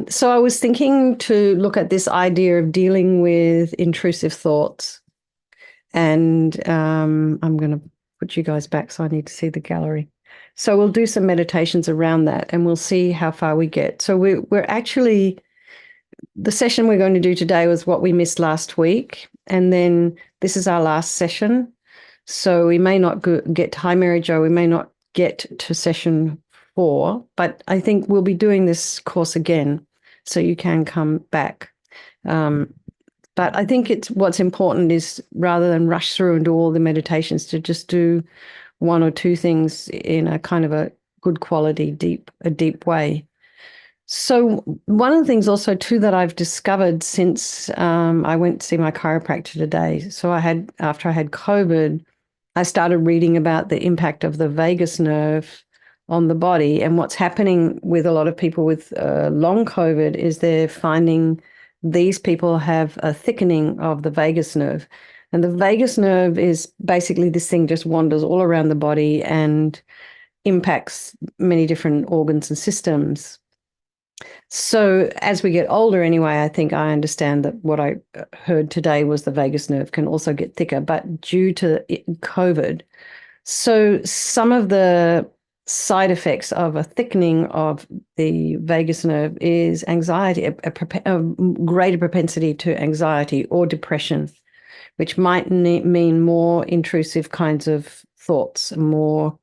So I was thinking to look at this idea of dealing with intrusive thoughts, and I'm going to put you guys back, so I need to see the gallery. So we'll do some meditations around that, and we'll see how far we get. So we're actually the session we're going to do today was what we missed last week, and then this is our last session. So we may not get to Hi Mary Jo, we may not get to session 4, but I think we'll be doing this course again, so you can come back. But I think what's important is rather than rush through and do all the meditations, to just do one or two things in a kind of a good quality, deep way. So one of the things also too that I've discovered since I went to see my chiropractor today. So after I had COVID, I started reading about the impact of the vagus nerve on the body, and what's happening with a lot of people with long COVID is they're finding these people have a thickening of the vagus nerve. And the vagus nerve is basically this thing just wanders all around the body and impacts many different organs and systems. So as we get older anyway, I think I understand that what I heard today was the vagus nerve can also get thicker, but due to COVID. So some of the side effects of a thickening of the vagus nerve is anxiety, a greater propensity to anxiety or depression, which might mean more intrusive kinds of thoughts, more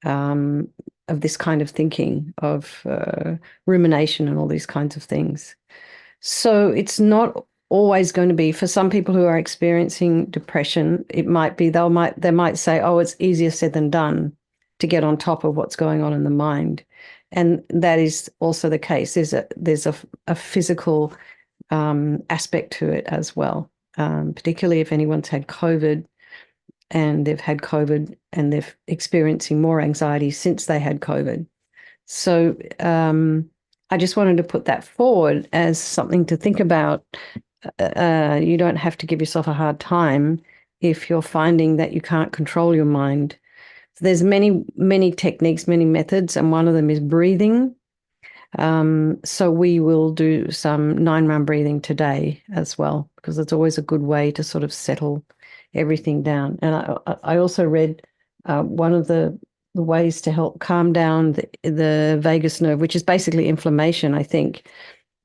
of this kind of thinking, of rumination and all these kinds of things. So it's not always going to be, for some people who are experiencing depression, it might be they might say, oh, it's easier said than done to get on top of what's going on in the mind. And that is also the case. There's a physical aspect to it as well, particularly if anyone's had COVID and they're experiencing more anxiety since they had COVID. So I just wanted to put that forward as something to think about. You don't have to give yourself a hard time if you're finding that you can't control your mind. So there's many techniques, many methods, and one of them is breathing. So we will do some 9-round breathing today as well, because it's always a good way to sort of settle everything down. And I also read one of the ways to help calm down the vagus nerve, which is basically inflammation, I think,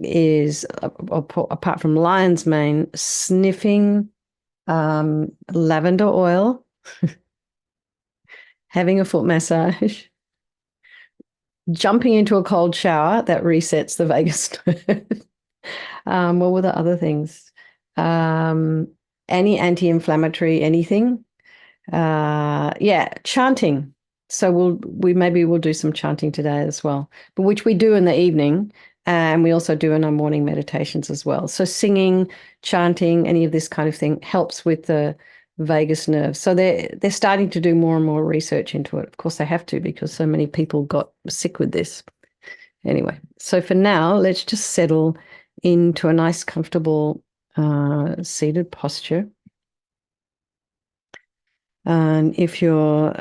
is apart from lion's mane, sniffing lavender oil, having a foot massage, jumping into a cold shower that resets the vagus nerve. What were the other things? Any anti-inflammatory anything. Chanting. So we'll do some chanting today as well, but which we do in the evening, and we also do in our morning meditations as well. So singing, chanting, any of this kind of thing helps with the vagus nerve. So they're starting to do more and more research into it. Of course, they have to, because so many people got sick with this. Anyway, so for now, let's just settle into a nice, comfortable seated posture. And if you're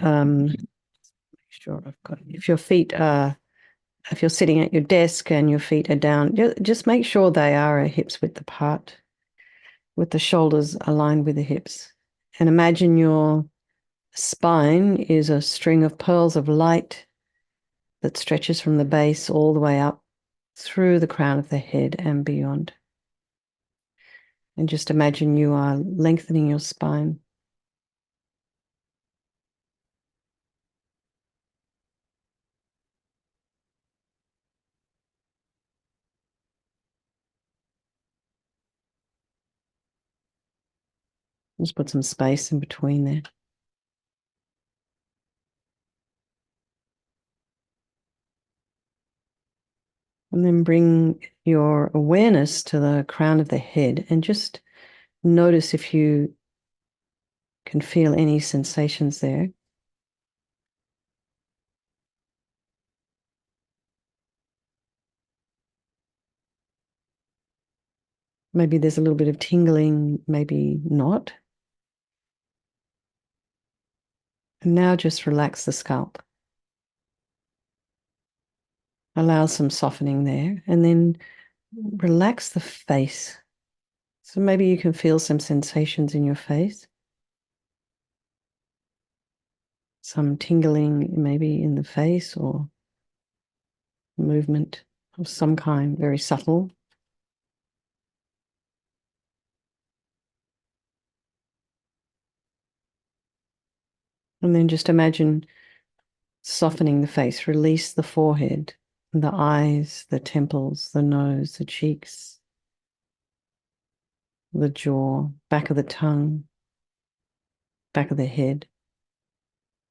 if you're sitting at your desk and your feet are down, just make sure they are hips width apart, with the shoulders aligned with the hips. And imagine your spine is a string of pearls of light that stretches from the base all the way up through the crown of the head and beyond. And just imagine you are lengthening your spine. Just put some space in between there. And then bring your awareness to the crown of the head and just notice if you can feel any sensations there. Maybe there's a little bit of tingling, maybe not. And now just relax the scalp. Allow some softening there, and then relax the face. So maybe you can feel some sensations in your face, some tingling maybe in the face or movement of some kind, very subtle. And then just imagine softening the face, release the forehead, the eyes, the temples, the nose, the cheeks, the jaw, back of the tongue, back of the head,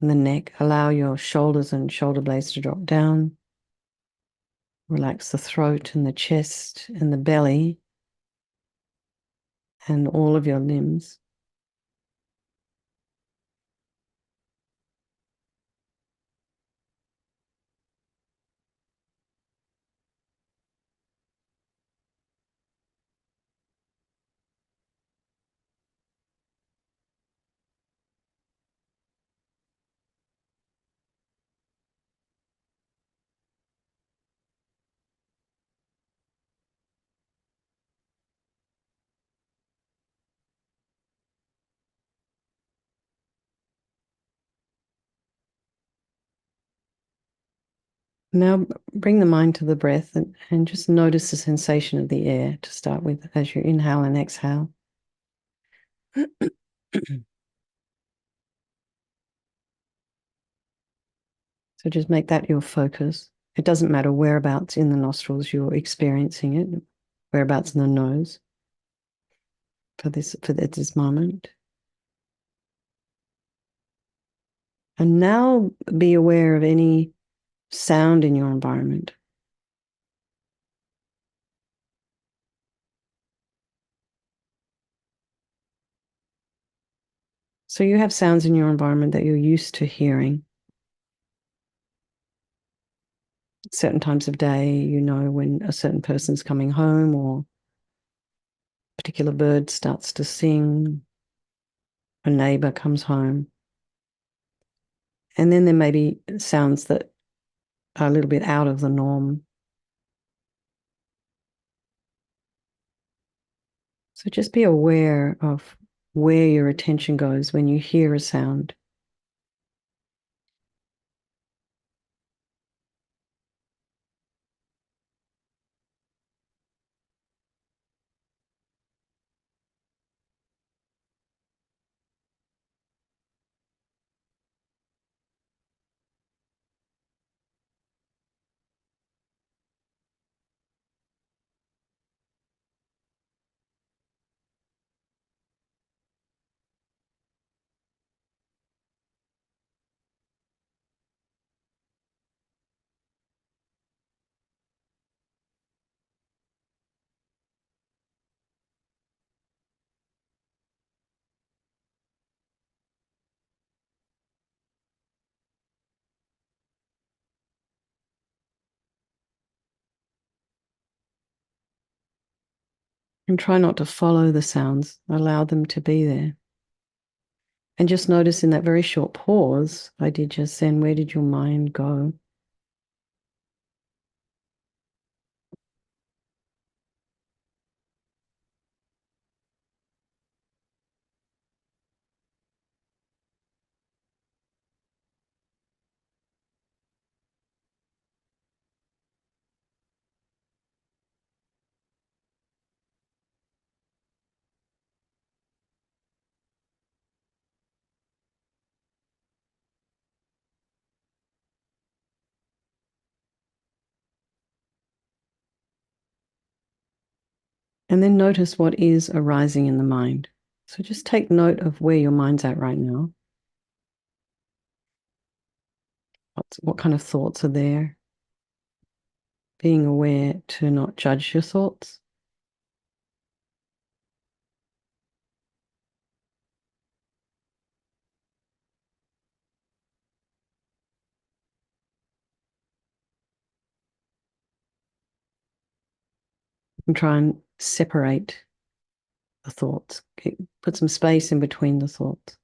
and the neck. Allow your shoulders and shoulder blades to drop down. Relax the throat and the chest and the belly and all of your limbs. Now bring the mind to the breath and just notice the sensation of the air to start with as you inhale and exhale. So just make that your focus. It doesn't matter whereabouts in the nostrils you're experiencing it, whereabouts in the nose for this moment. And now be aware of any sound in your environment. So you have sounds in your environment that you're used to hearing. Certain times of day, you know when a certain person's coming home or a particular bird starts to sing, a neighbor comes home. And then there may be sounds that are a little bit out of the norm. So just be aware of where your attention goes when you hear a sound. And try not to follow the sounds, allow them to be there. And just notice in that very short pause I did just then, where did your mind go? And then notice what is arising in the mind. So just take note of where your mind's at right now. What kind of thoughts are there? Being aware to not judge your thoughts. And try and separate the thoughts. Okay, put some space in between the thoughts.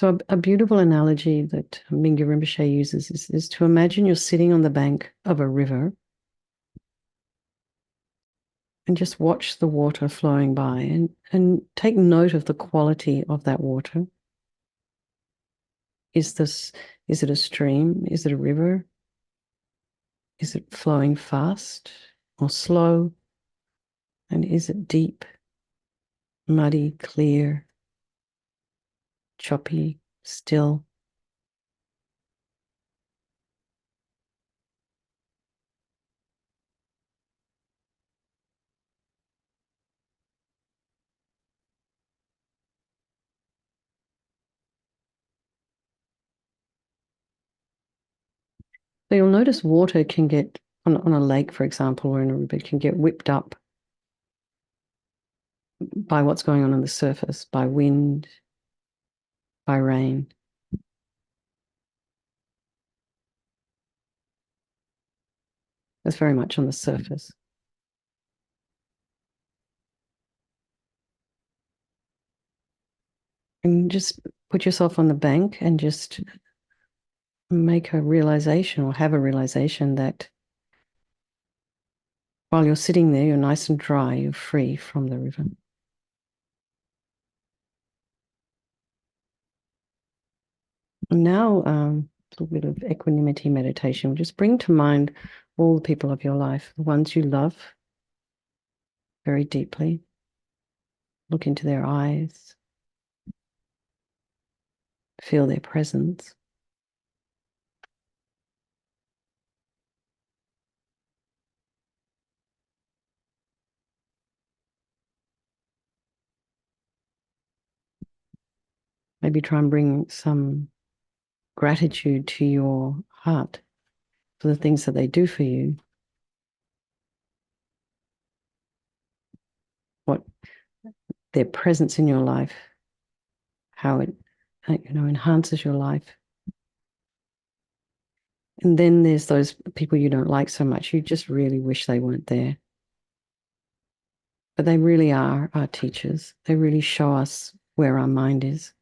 So a beautiful analogy that Mingyur Rinpoche uses is to imagine you're sitting on the bank of a river and just watch the water flowing by and take note of the quality of that water. Is it a stream? Is it a river? Is it flowing fast or slow? And is it deep, muddy, clear, choppy, still? So you'll notice water can get, on a lake, for example, or in a river, can get whipped up by what's going on the surface, by wind, by rain. That's very much on the surface. And just put yourself on the bank and just make a realization or have a realization that while you're sitting there, you're nice and dry, you're free from the river. And now, a little bit of equanimity meditation. Just bring to mind all the people of your life, the ones you love very deeply. Look into their eyes, feel their presence. Maybe try and bring some gratitude to your heart for the things that they do for you. What their presence in your life, how it enhances your life. And then there's those people you don't like so much. You just really wish they weren't there. But they really are our teachers. They really show us where our mind is.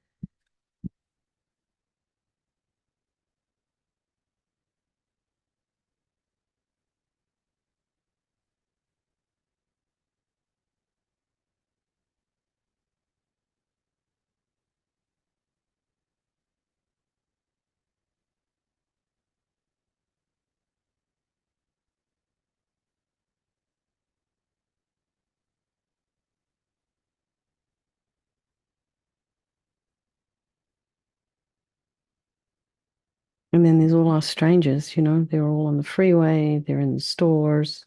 And then there's all our strangers, they're all on the freeway, they're in the stores.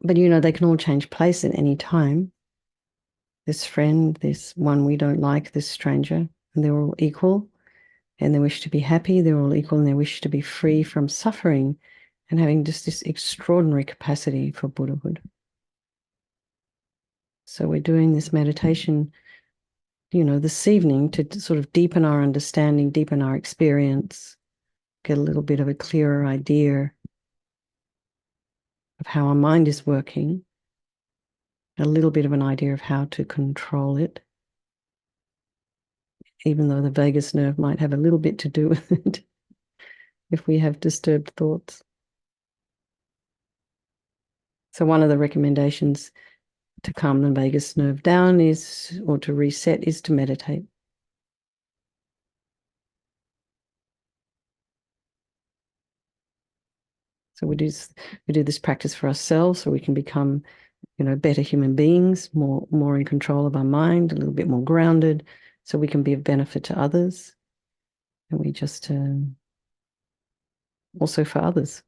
But, they can all change place at any time. This friend, this one we don't like, this stranger, and they're all equal and they wish to be happy. They're all equal and they wish to be free from suffering and having just this extraordinary capacity for Buddhahood. So we're doing this meditation, this evening to sort of deepen our understanding, deepen our experience, get a little bit of a clearer idea of how our mind is working, a little bit of an idea of how to control it, even though the vagus nerve might have a little bit to do with it if we have disturbed thoughts. So one of the recommendations to calm the vagus nerve down or to reset is to meditate. So we do this practice for ourselves so we can become, better human beings, more in control of our mind, a little bit more grounded, so we can be of benefit to others. And we just also for others.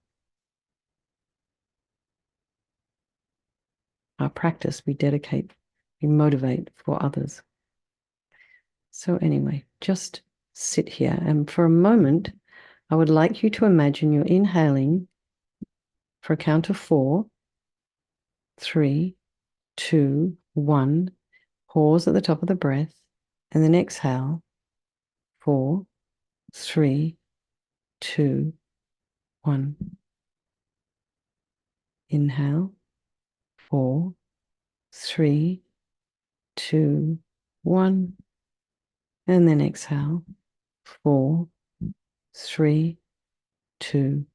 Our practice, we dedicate, we motivate for others. So anyway, just sit here. And for a moment, I would like you to imagine you're inhaling for a count of 4, 3, 2, 1. Pause at the top of the breath. And then exhale. 4, 3, 2, 1. Inhale. 4, 3, 2, 1. And then exhale. 4, 3, 2,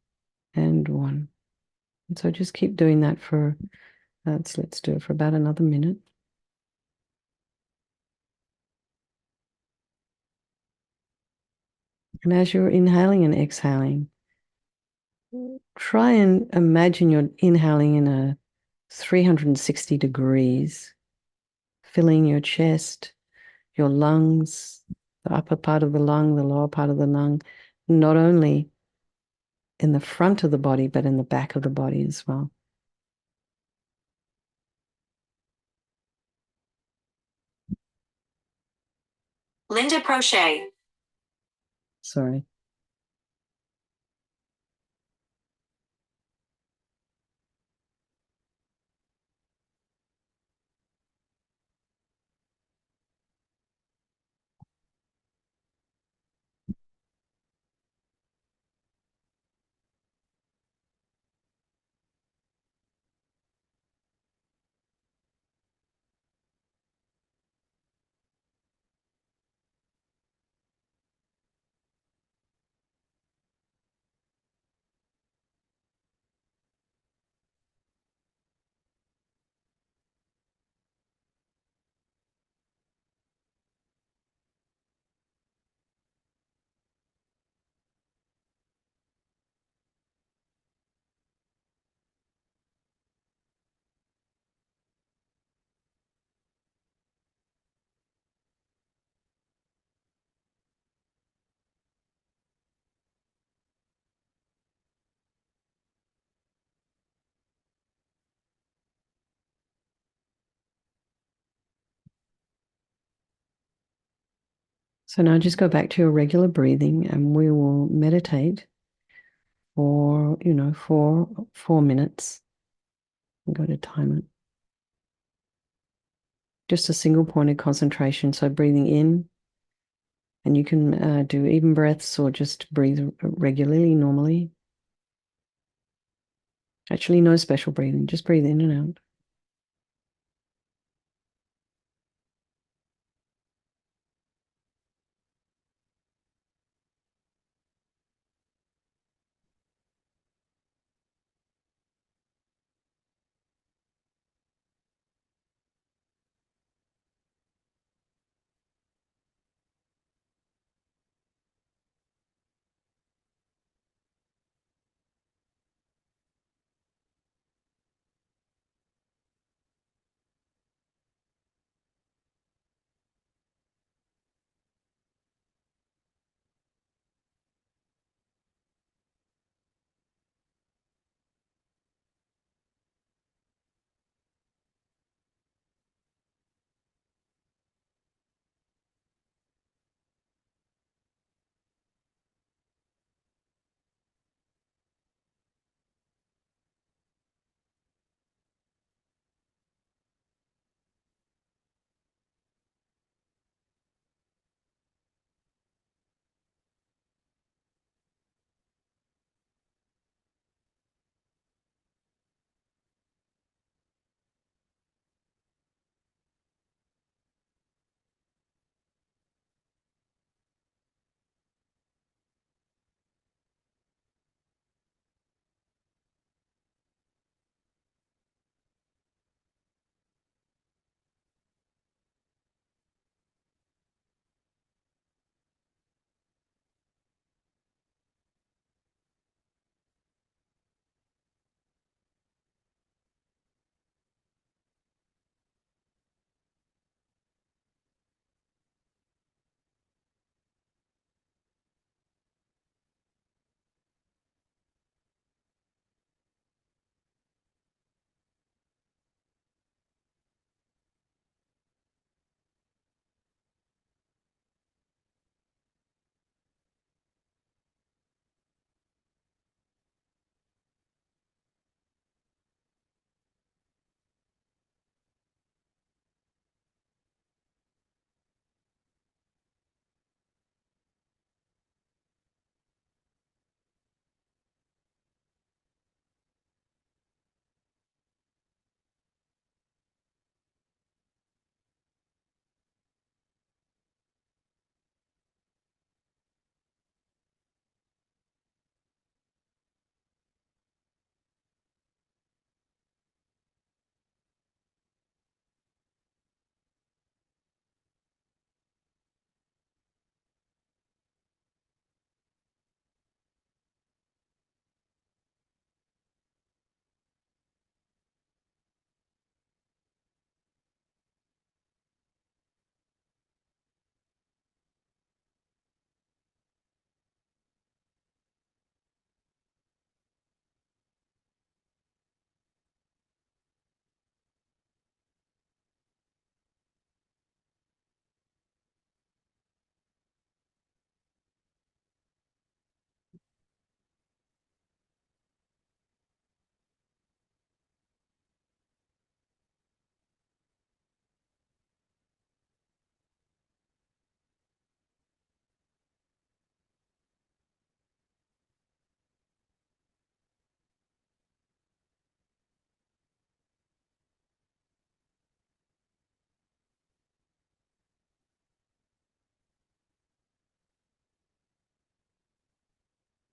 and 1. And so just keep doing that for, let's do it for about another minute. And as you're inhaling and exhaling, try and imagine you're inhaling in a 360 degrees, filling your chest, your lungs, the upper part of the lung, the lower part of the lung, not only in the front of the body, but in the back of the body as well. Linda Prochet. Sorry. So now just go back to your regular breathing and we will meditate for, for 4 minutes. I'm going to time it. Just a single pointed concentration. So breathing in, and you can do even breaths or just breathe regularly, normally. Actually, no special breathing, just breathe in and out.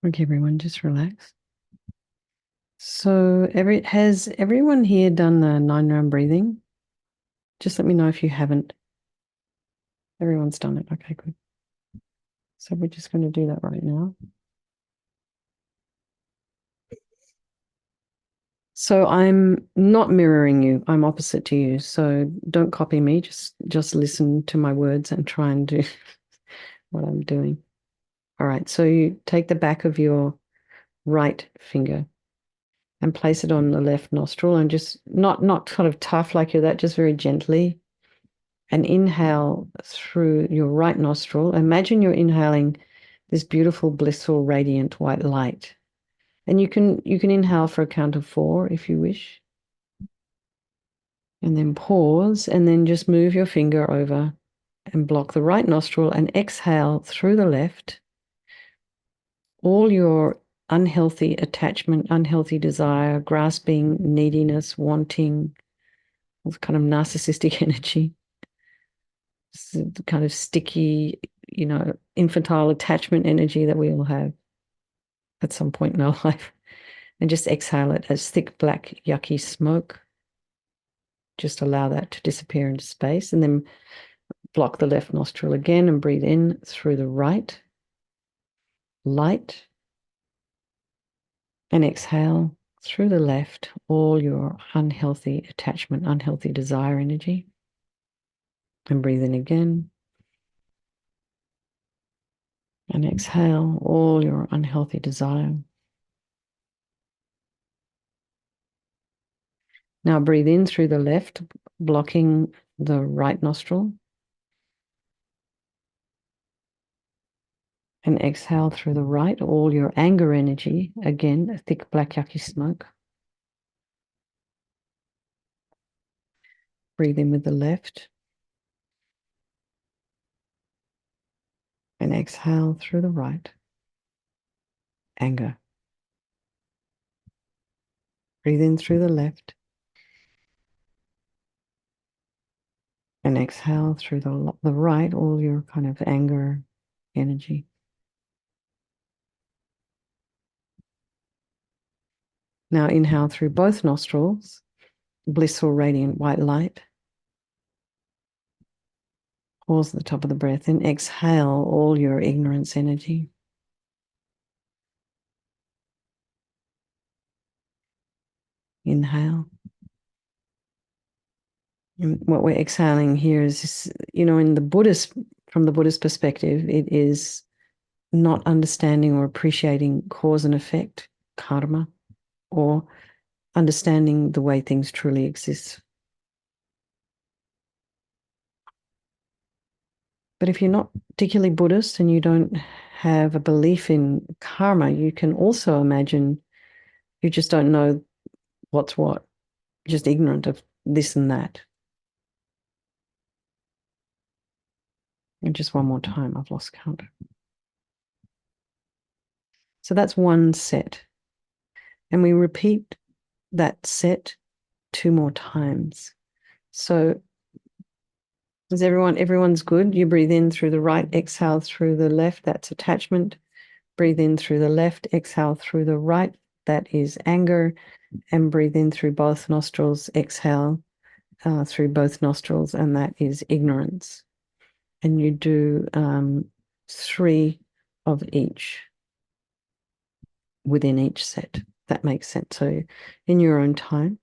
Okay, everyone, just relax. So has everyone here done the 9-round breathing? Just let me know if you haven't. Everyone's done it. Okay, good. So we're just going to do that right now. So I'm not mirroring you. I'm opposite to you. So don't copy me. Just listen to my words and try and do what I'm doing. All right. So you take the back of your right finger and place it on the left nostril and just not kind of tough like you're that, just very gently. And inhale through your right nostril. Imagine you're inhaling this beautiful, blissful, radiant white light. And you can inhale for a count of 4 if you wish. And then pause and then just move your finger over and block the right nostril and exhale through the left. All your unhealthy attachment, unhealthy desire, grasping, neediness, wanting, kind of narcissistic energy, kind of sticky, infantile attachment energy that we all have at some point in our life. And just exhale it as thick, black, yucky smoke. Just allow that to disappear into space and then block the left nostril again and breathe in through the right, light, and exhale through the left, all your unhealthy attachment, unhealthy desire energy. And breathe in again. And exhale all your unhealthy desire. Now breathe in through the left, blocking the right nostril. And exhale through the right, all your anger energy. Again, a thick black yucky smoke. Breathe in with the left. And exhale through the right. Anger. Breathe in through the left. And exhale through the right, all your kind of anger energy. Now inhale through both nostrils, blissful, radiant white light. Pause at the top of the breath and exhale all your ignorance energy. Inhale. And what we're exhaling here is this, from the Buddhist perspective, it is not understanding or appreciating cause and effect, karma, or understanding the way things truly exist. But if you're not particularly Buddhist and you don't have a belief in karma, you can also imagine you just don't know what's what, just ignorant of this and that. And just one more time, I've lost count. So that's one set. And we repeat that set 2 more times. So is everyone's good? You breathe in through the right, exhale through the left. That's attachment. Breathe in through the left, exhale through the right. That is anger. And breathe in through both nostrils, exhale through both nostrils, and that is ignorance. And you do 3 of each within each set. That makes sense. So in your own time.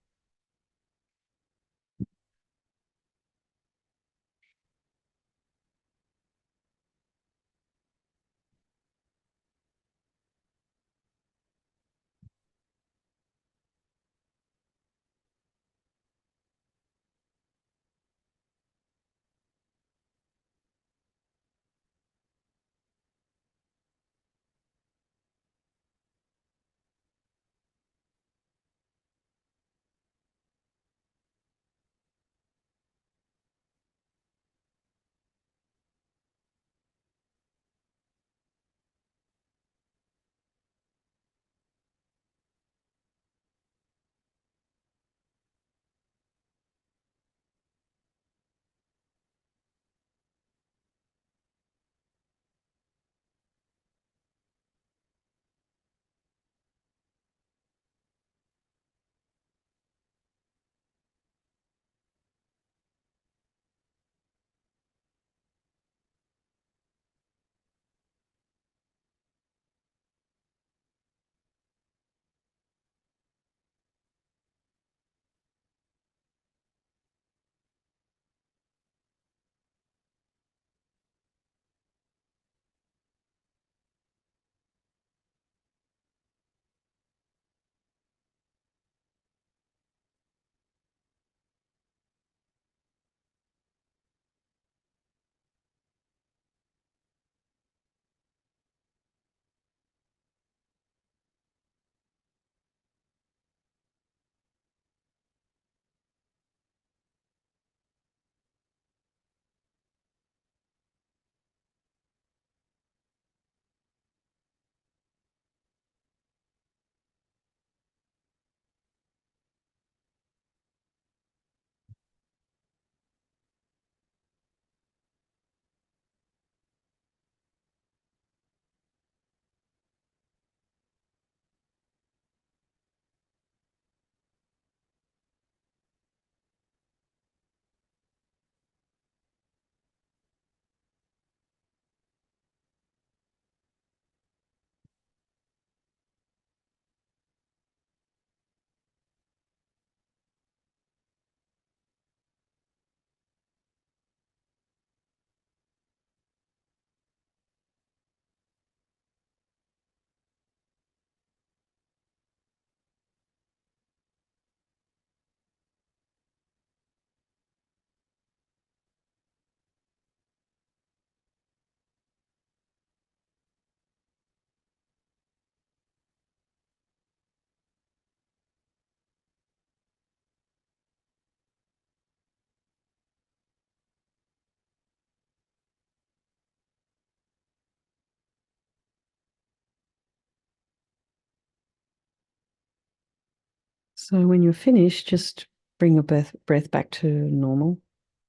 So when you're finished, just bring your breath back to normal,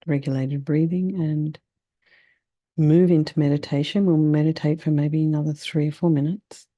regulated breathing, and move into meditation. We'll meditate for maybe another 3 or 4 minutes.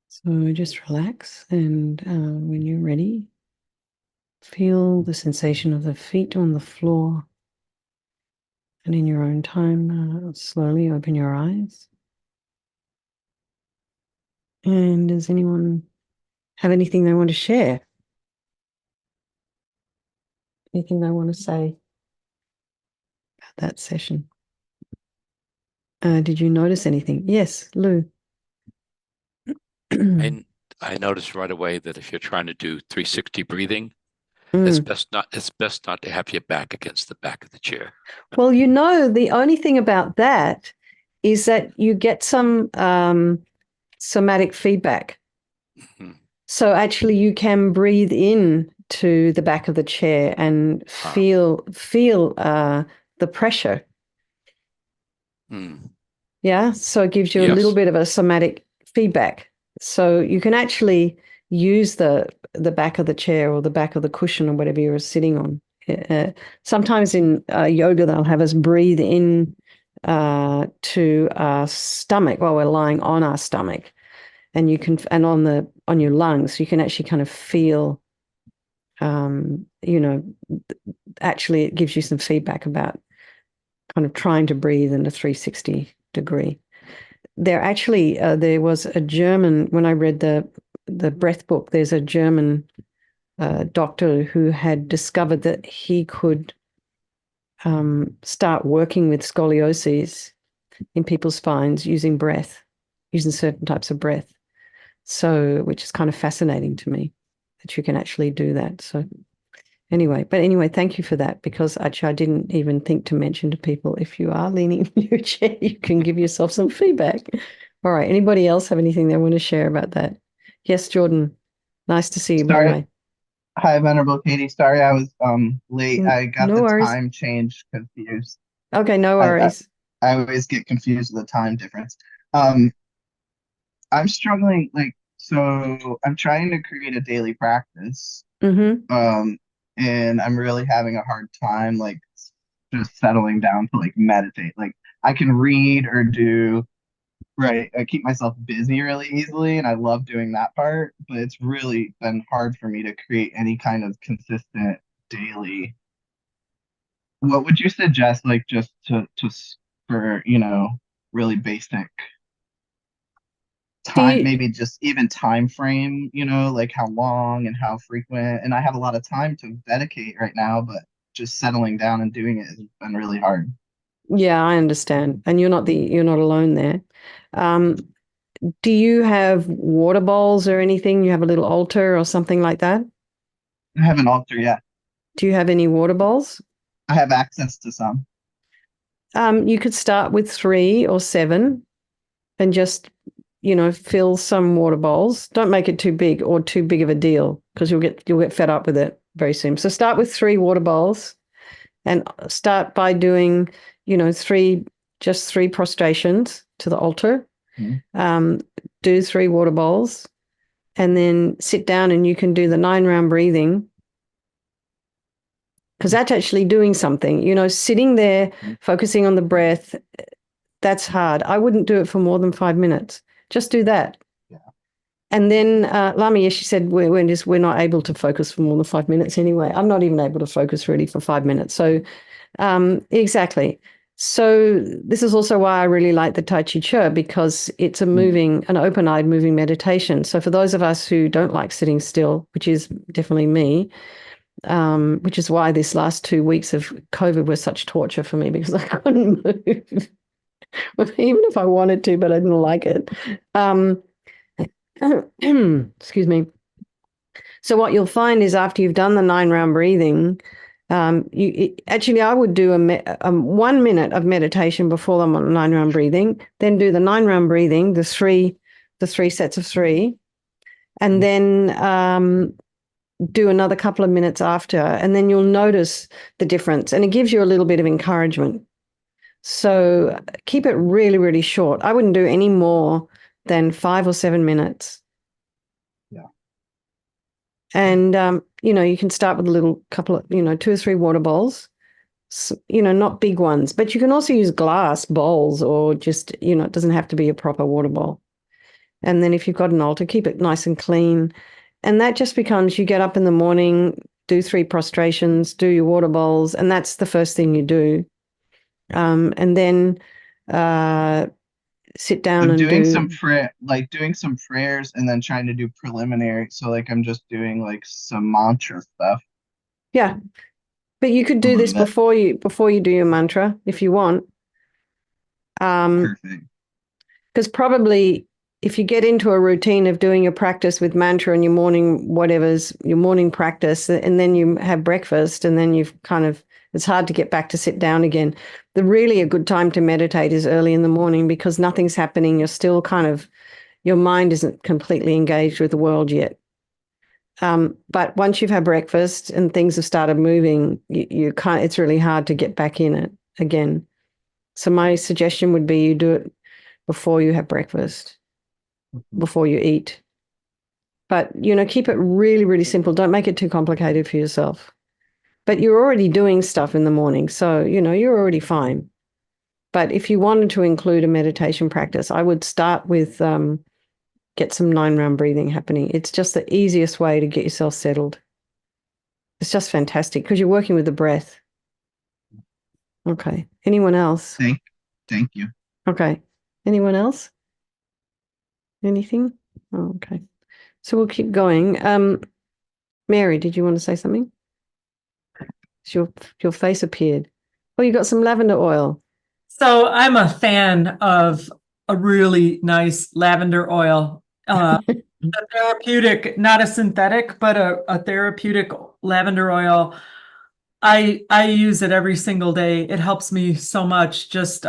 So just relax, and when you're ready, feel the sensation of the feet on the floor. And in your own time, slowly open your eyes. And does anyone have anything they want to share? Anything they want to say about that session? Did you notice anything? Yes, Lou. And I noticed right away that if you're trying to do 360 breathing, Mm. it's best not to have your back against the back of the chair. Well, the only thing about that is that you get some somatic feedback. Mhm. So actually you can breathe in to the back of the chair and feel the pressure. Mm. Yeah. So it gives you a little Yes. bit of a somatic feedback. So you can actually use the back of the chair or the back of the cushion or whatever you're sitting on. Sometimes in yoga, they'll have us breathe in to our stomach while we're lying on our stomach, and you can, and on your lungs, you can actually kind of feel, actually it gives you some feedback about kind of trying to breathe in a 360 degree. there was a German, when I read the breath book, there's a German doctor who had discovered that he could start working with scoliosis in people's spines using breath, using certain types of breath. So, which is kind of fascinating to me that you can actually do that. So anyway, thank you for that, because actually I didn't even think to mention to people, if you are leaning in your chair, you can give yourself some feedback. All right. Anybody else have anything they want to share about that? Yes, Jordan. Nice to see you, by the Sorry. way. Hi, Venerable Katie. Sorry I was late. I got No the worries. time change confused. Okay, no I, I worries. I always get confused with the time difference. Um, I'm struggling, so I'm trying to create a daily practice. Mm-hmm. And I'm really having a hard time just settling down to meditate. Like I can read or do, right. I keep myself busy really easily, and I love doing that part, but it's really been hard for me to create any kind of consistent daily. What would you suggest, just for, really basic Do time, you, maybe just even time frame, like how long and how frequent? And I have a lot of time to dedicate right now, but just settling down and doing it has been really hard. yeah, I understand. And you're not alone there. Um, do you have water bowls or anything? You have a little altar or something like that? I have an altar, yeah. Do you have any water bowls? I have access to some. You could start with 3 or 7 and just, fill some water bowls. Don't make it too big or too big of a deal, because you'll get fed up with it very soon. So start with 3 water bowls and start by doing, 3 prostrations to the altar. Mhm. Do 3 water bowls and then sit down, and you can do the 9-round breathing, because that's actually doing something. Sitting there, focusing on the breath, that's hard. I wouldn't do it for more than 5 minutes. Just do that. Yeah. And then Lamia, she said, we're not able to focus for more than 5 minutes anyway. I'm not even able to focus really for 5 minutes. So exactly. So this is also why I really like the Tai Chi Chuan, because it's an open-eyed moving meditation. So for those of us who don't like sitting still, which is definitely me, which is why this last 2 weeks of COVID was such torture for me, because I couldn't move, even if I wanted to, but I didn't like it. Excuse me. So what you'll find is, after you've done the 9-round breathing, actually I would do 1 minute of meditation before the 9-round breathing, then do the 9-round breathing, the three sets of 3, and then do another couple of minutes after, and then you'll notice the difference, and it gives you a little bit of encouragement. So keep it really, really short. I wouldn't do any more than 5 or 7 minutes. Yeah. And, you can start with a little couple of, 2 or 3 water bowls, not big ones, but you can also use glass bowls, or just, it doesn't have to be a proper water bowl. And then if you've got an altar, keep it nice and clean. And that just becomes, you get up in the morning, do 3 prostrations, do your water bowls, and that's the first thing you do. And then sit down I'm and doing do. doing some prayers and then trying to do preliminary. So I'm just doing some mantra stuff Yeah, but you could a do this little bit. before you do your mantra if you want. Perfect. Because probably if you get into a routine of doing your practice with mantra and your morning practice, and then you have breakfast, and then it's hard to get back to sit down again. A good time to meditate is early in the morning, because nothing's happening. You're still your mind isn't completely engaged with the world yet. But once you've had breakfast and things have started moving, it's really hard to get back in it again. So my suggestion would be you do it before you have breakfast, before you eat. But, keep it really, really simple. Don't make it too complicated for yourself. But you're already doing stuff in the morning, so, you're already fine. But if you wanted to include a meditation practice, I would start with get some 9-round breathing happening. It's just the easiest way to get yourself settled. It's just fantastic, because you're working with the breath. Okay. Anyone else? Thank you. Okay. Anyone else? Anything? Oh, okay. So we'll keep going. Mary, did you want to say something? Your face appeared. Oh, you got some lavender oil. So I'm a fan of a really nice lavender oil. A therapeutic, not a synthetic, but a therapeutic lavender oil. I use it every single day. It helps me so much, just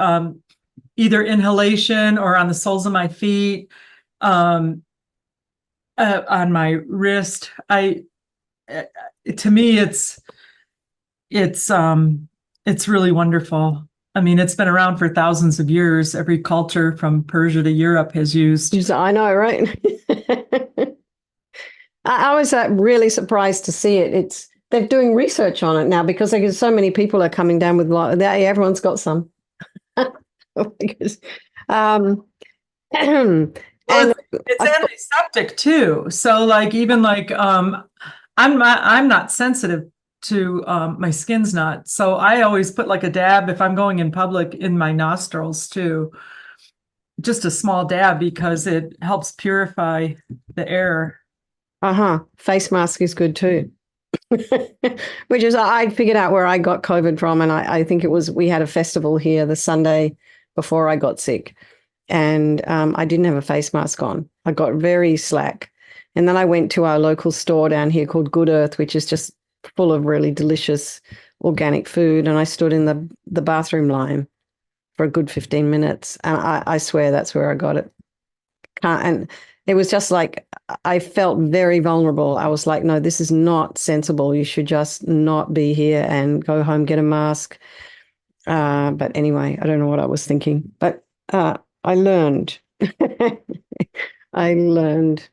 either inhalation or on the soles of my feet, on my wrist. To me, it's really wonderful. I mean, it's been around for thousands of years. Every culture from Persia to Europe has used. I know, right? I was really surprised to see it. They're doing research on it now because there's so many people are coming down with everyone's got some. Because, and Well, it's antiseptic too. So like even like I'm not sensitive to my skin's not. So I always put like a dab if I'm going in public in my nostrils too. Just a small dab because it helps purify the air. face mask is good too. Which is I figured out where I got COVID from, and I think it was we had a festival here the Sunday before I got sick, and I didn't have a face mask on. I got very slack, and then I went to our local store down here called Good Earth, which is just full of really delicious organic food, and I stood in the bathroom line for a good 15 minutes, and I swear that's where I got it. And it was just like I felt very vulnerable. I was like, no, this is not sensible. You should just not be here and go home, get a mask. But anyway, I don't know what I was thinking, but I learned. I learned.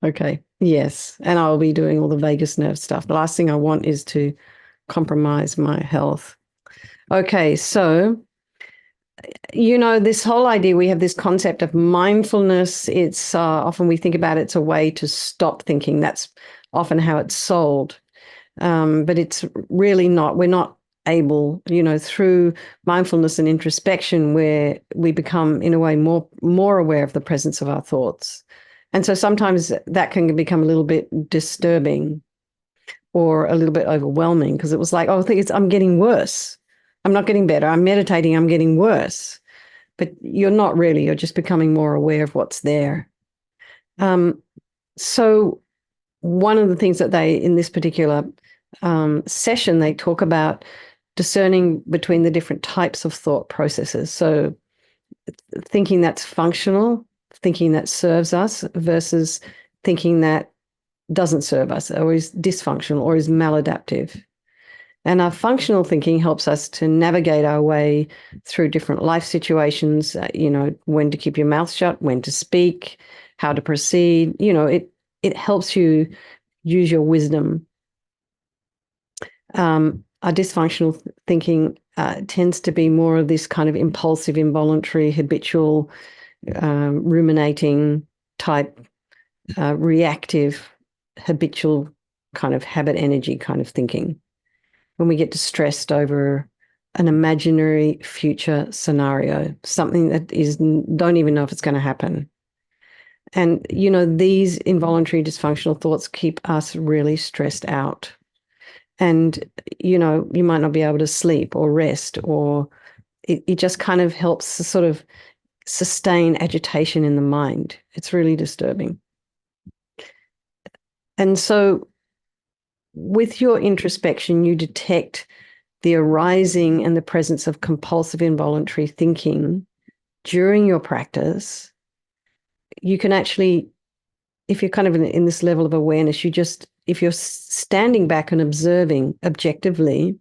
Okay. Yes. And I'll be doing all the vagus nerve stuff. The last thing I want is to compromise my health. Okay. So, this whole idea, we have this concept of mindfulness. It's often we think about it's a way to stop thinking. That's often how it's sold. But it's really not. We're not able, through mindfulness and introspection, where we become, in a way, more aware of the presence of our thoughts. And so sometimes that can become a little bit disturbing or a little bit overwhelming because it was like, oh, I'm getting worse. I'm not getting better. I'm meditating. I'm getting worse. But you're not really. You're just becoming more aware of what's there. So one of the things that in this particular session, they talk about discerning between the different types of thought processes. So thinking that's functional, thinking that serves us versus thinking that doesn't serve us or is dysfunctional or is maladaptive. And our functional thinking helps us to navigate our way through different life situations, when to keep your mouth shut, when to speak, how to proceed. It helps you use your wisdom. Our dysfunctional thinking tends to be more of this kind of impulsive, involuntary, habitual, ruminating type, reactive, habitual kind of habit energy kind of thinking. When we get distressed over an imaginary future scenario, something that don't even know if it's going to happen. And, these involuntary dysfunctional thoughts keep us really stressed out. And, you might not be able to sleep or rest, or it just kind of helps to sort of sustain agitation in the mind. It's really disturbing. And so with your introspection, you detect the arising and the presence of compulsive involuntary thinking during your practice. You can actually, if you're kind of in this level of awareness, if you're standing back and observing objectively,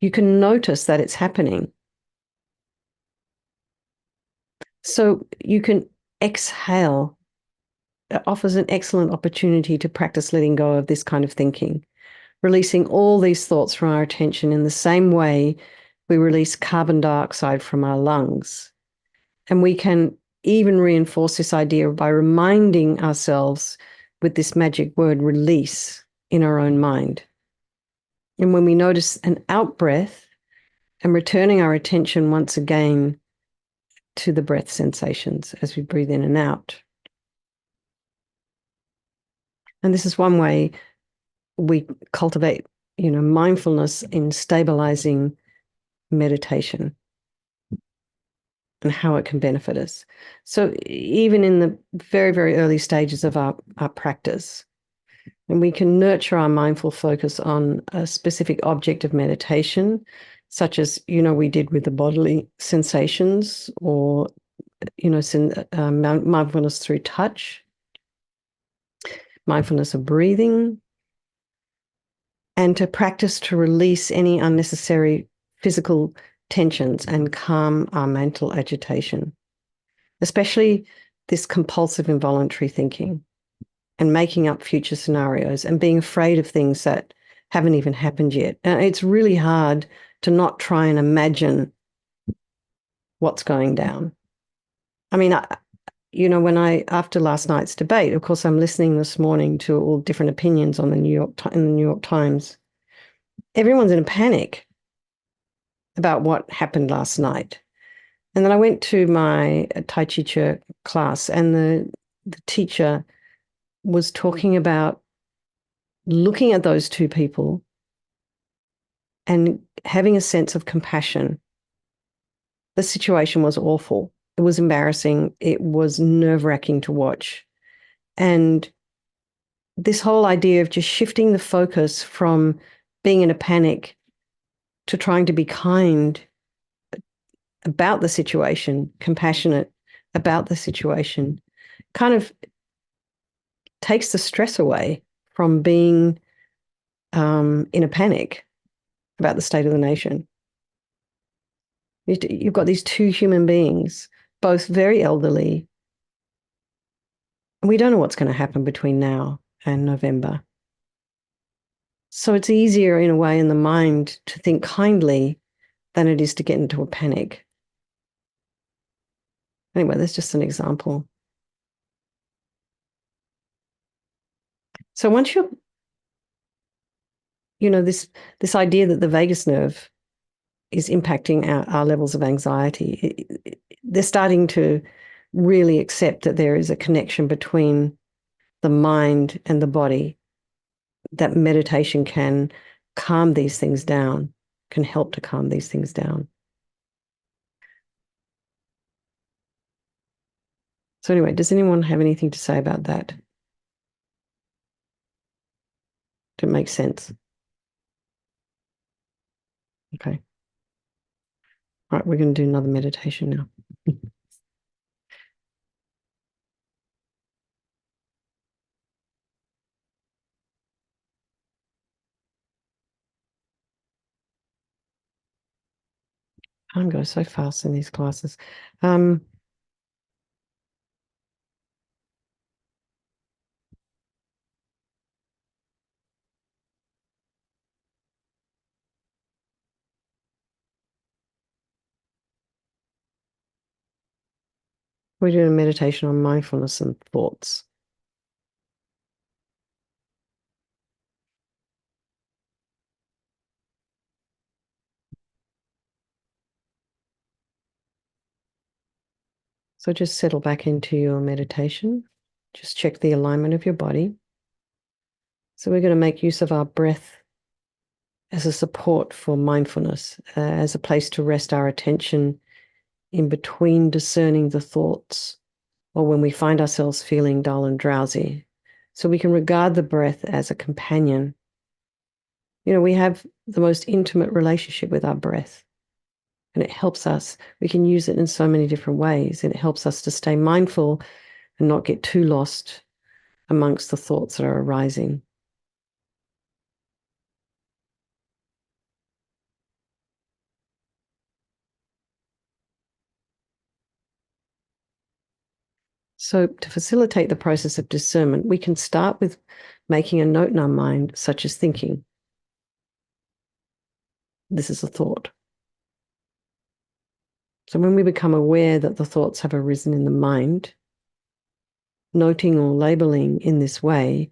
you can notice that it's happening. So you can exhale. It offers an excellent opportunity to practice letting go of this kind of thinking, releasing all these thoughts from our attention in the same way we release carbon dioxide from our lungs. And we can even reinforce this idea by reminding ourselves with this magic word release in our own mind. And when we notice an out breath and returning our attention once again to the breath sensations as we breathe in and out. And this is one way we cultivate, mindfulness in stabilizing meditation and how it can benefit us. So even in the very, very early stages of our practice, and we can nurture our mindful focus on a specific object of meditation, such as, we did with the bodily sensations, or, mindfulness through touch, mindfulness of breathing, and to practice to release any unnecessary physical tensions and calm our mental agitation, especially this compulsive involuntary thinking and making up future scenarios and being afraid of things that haven't even happened yet. It's really hard to not try and imagine what's going down. I mean, after last night's debate, of course, I'm listening this morning to all different opinions on in the New York Times. Everyone's in a panic about what happened last night. And then I went to my Tai Chi Chuan class, and the teacher was talking about looking at those two people and having a sense of compassion. The situation was awful. It was embarrassing. It was nerve-wracking to watch. And this whole idea of just shifting the focus from being in a panic to trying to be kind about the situation, compassionate about the situation, kind of takes the stress away from being in a panic about the state of the nation. You've got these two human beings, both very elderly, and we don't know what's going to happen between now and November. So it's easier in a way in the mind to think kindly than it is to get into a panic. Anyway, that's just an example. So once you're, this idea that the vagus nerve is impacting our levels of anxiety, they're starting to really accept that there is a connection between the mind and the body, that meditation can calm these things down, can help to calm these things down. So anyway, does anyone have anything to say about that? Did it make sense? Okay. All right, we're going to do another meditation now. Time goes so fast in these classes. We're doing a meditation on mindfulness and thoughts. So just settle back into your meditation. Just check the alignment of your body. So we're going to make use of our breath as a support for mindfulness, as a place to rest our attention in between discerning the thoughts, or when we find ourselves feeling dull and drowsy. So we can regard the breath as a companion. We have the most intimate relationship with our breath, and it helps us. We can use it in so many different ways, and it helps us to stay mindful and not get too lost amongst the thoughts that are arising. So to facilitate the process of discernment, we can start with making a note in our mind, such as thinking. This is a thought. So when we become aware that the thoughts have arisen in the mind, noting or labeling in this way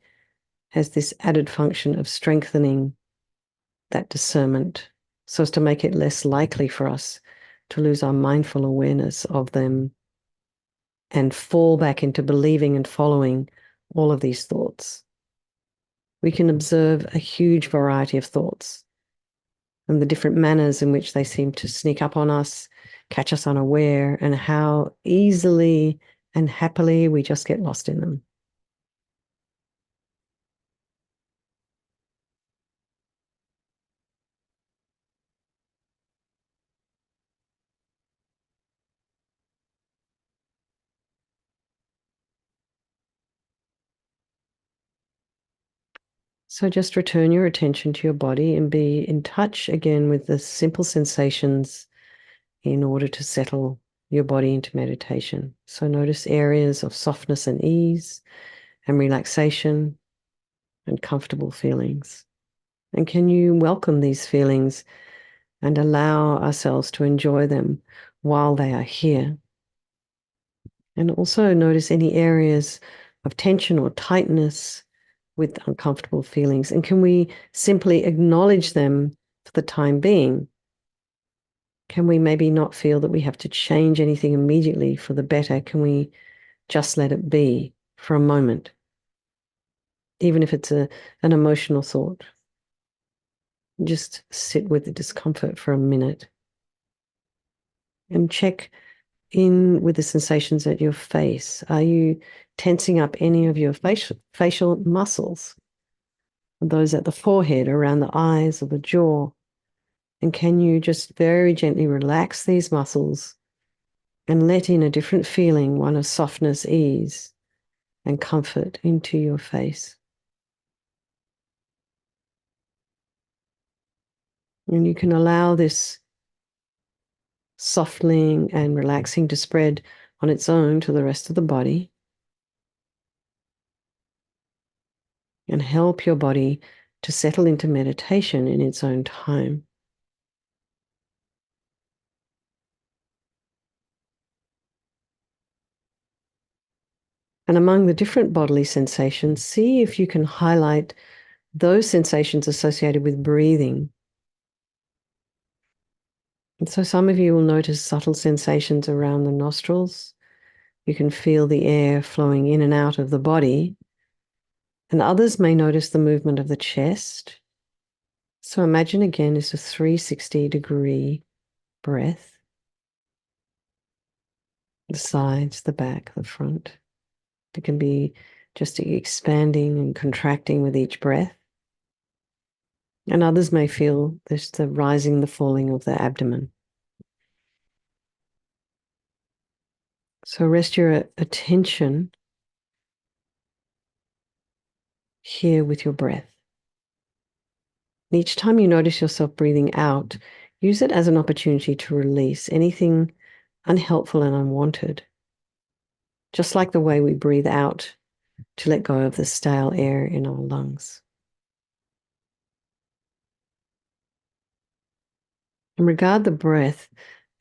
has this added function of strengthening that discernment so as to make it less likely for us to lose our mindful awareness of them and fall back into believing and following all of these thoughts. We can observe a huge variety of thoughts and the different manners in which they seem to sneak up on us, catch us unaware, and how easily and happily we just get lost in them. So just return your attention to your body and be in touch again with the simple sensations in order to settle your body into meditation. So notice areas of softness and ease and relaxation and comfortable feelings. And can you welcome these feelings and allow ourselves to enjoy them while they are here? And also notice any areas of tension or tightness with uncomfortable feelings. And can we simply acknowledge them for the time being? Can we maybe not feel that we have to change anything immediately for the better? Can we just let it be for a moment, even if it's an emotional thought? Just sit with the discomfort for a minute and check in with the sensations at your face. Are you tensing up any of your facial muscles? Those at the forehead, around the eyes or the jaw? And can you just very gently relax these muscles and let in a different feeling, one of softness, ease, and comfort into your face? And you can allow this softening and relaxing to spread on its own to the rest of the body and help your body to settle into meditation in its own time. And among the different bodily sensations, see if you can highlight those sensations associated with breathing. And so some of you will notice subtle sensations around the nostrils. You can feel the air flowing in and out of the body. And others may notice the movement of the chest. So imagine again it's a 360-degree breath. The sides, the back, the front. It can be just expanding and contracting with each breath. And others may feel this, the rising, the falling of the abdomen. So rest your attention here with your breath. And each time you notice yourself breathing out, use it as an opportunity to release anything unhelpful and unwanted. Just like the way we breathe out to let go of the stale air in our lungs. And regard the breath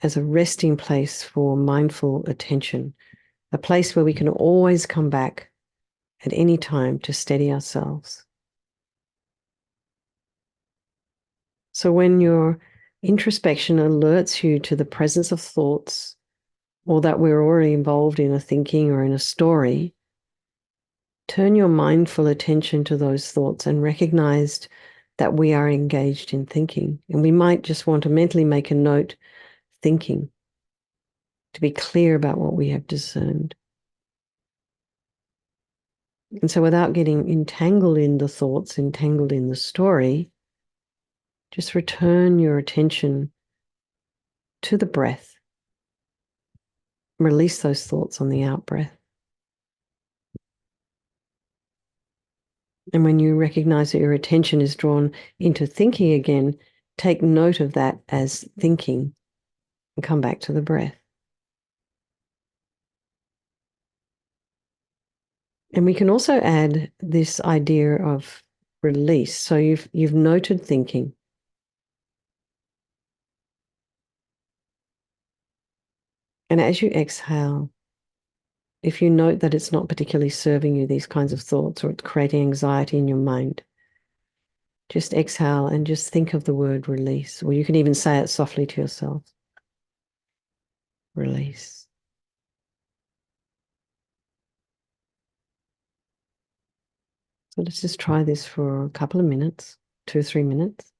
as a resting place for mindful attention, a place where we can always come back at any time to steady ourselves. So when your introspection alerts you to the presence of thoughts, or that we're already involved in a thinking or in a story, turn your mindful attention to those thoughts and recognize that we are engaged in thinking. And we might just want to mentally make a note, thinking, to be clear about what we have discerned. And so without getting entangled in the thoughts, entangled in the story, just return your attention to the breath. Release those thoughts on the out breath. And when you recognize that your attention is drawn into thinking again, take note of that as thinking and come back to the breath. And we can also add this idea of release. So you've noted thinking. And as you exhale, if you note that it's not particularly serving you, these kinds of thoughts, or it's creating anxiety in your mind, just exhale and just think of the word release. Or you can even say it softly to yourself. release. So let's just try this for a couple of minutes, 2 or 3 minutes.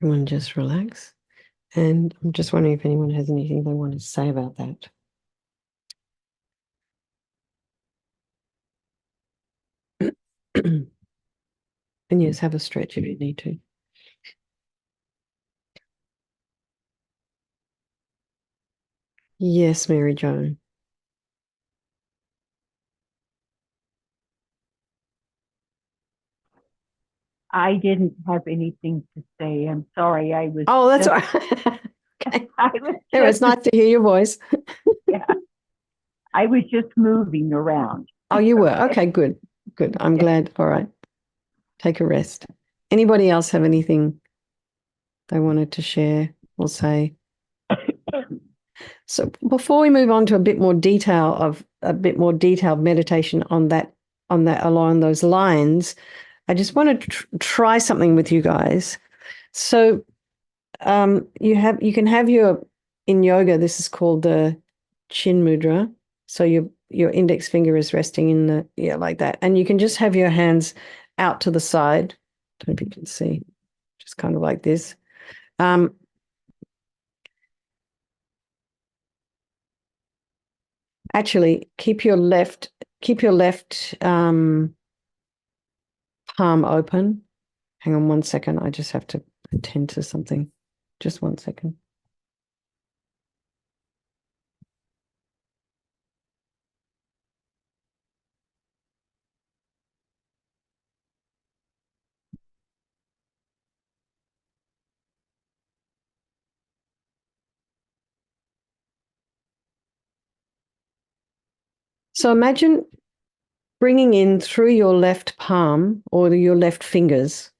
Everyone just relax. And I'm just wondering if anyone has anything they want to say about that. And yes, have a stretch if you need to. Yes, Mary Jo. I didn't have anything to say. I'm sorry. I was. Oh, that's just, all right. Okay. I was It was just, nice to hear your voice. yeah. I was just moving around. Oh, you were. Okay, good. Good. I'm glad. All right. Take a rest. Anybody else have anything they wanted to share or say? So before we move on to a bit more detailed meditation on that along those lines, I just want to try something with you guys. So you can have in yoga, this is called the chin mudra. So your index finger is resting in like that. And you can just have your hands out to the side. Don't know if you can see, just kind of like this. Actually, keep your left palm open. Hang on 1 second. I just have to attend to something. Just 1 second. So imagine bringing in through your left palm or your left fingers.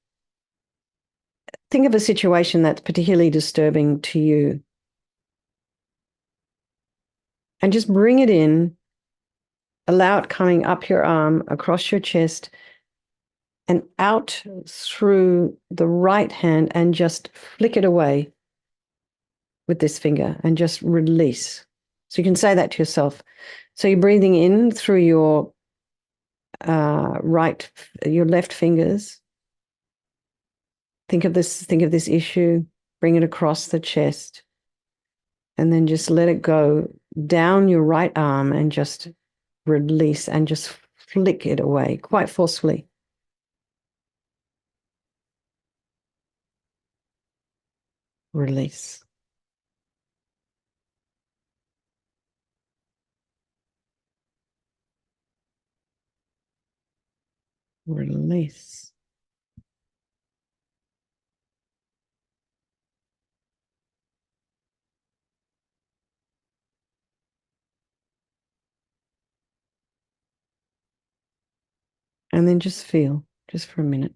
Think of a situation that's particularly disturbing to you. And just bring it in, allow it coming up your arm, across your chest, and out through the right hand, and just flick it away with this finger and just release. So you can say that to yourself. So you're breathing in through your left fingers. Think of this issue, bring it across the chest, and then just let it go down your right arm and just release and just flick it away quite forcefully. Release. Release. And then just feel, just for a minute.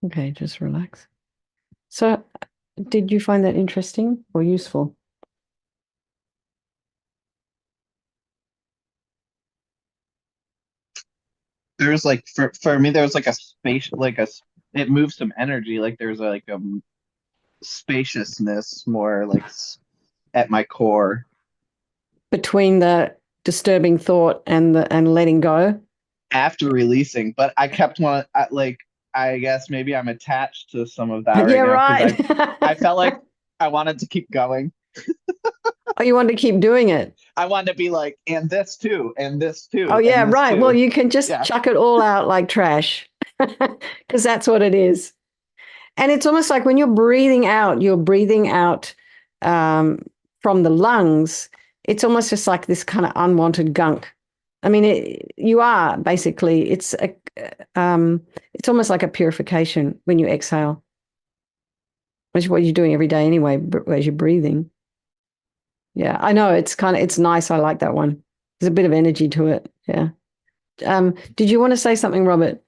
Okay, just relax. So, did you find that interesting or useful? There's like for me, there's like a space, it moves some energy. Like there's like a spaciousness more like at my core. Between the disturbing thought and letting go? After releasing, but I kept one like I guess maybe I'm attached to some of that Yeah, right now right. because I felt like I wanted to keep going. Oh, you want to keep doing it? I wanted to be like, and this too, and this Oh, too, yeah, and this right. Well, too. you can just Yeah. chuck it all out like trash because that's what it is. And it's almost like when you're breathing out from the lungs. It's almost just like this kind of unwanted gunk. I mean, you are basically, it's almost like a purification when you exhale, which is what you're doing every day anyway, as you're breathing. Yeah, I know. It's nice. I like that one. There's a bit of energy to it. Yeah. Did you want to say something, Robert?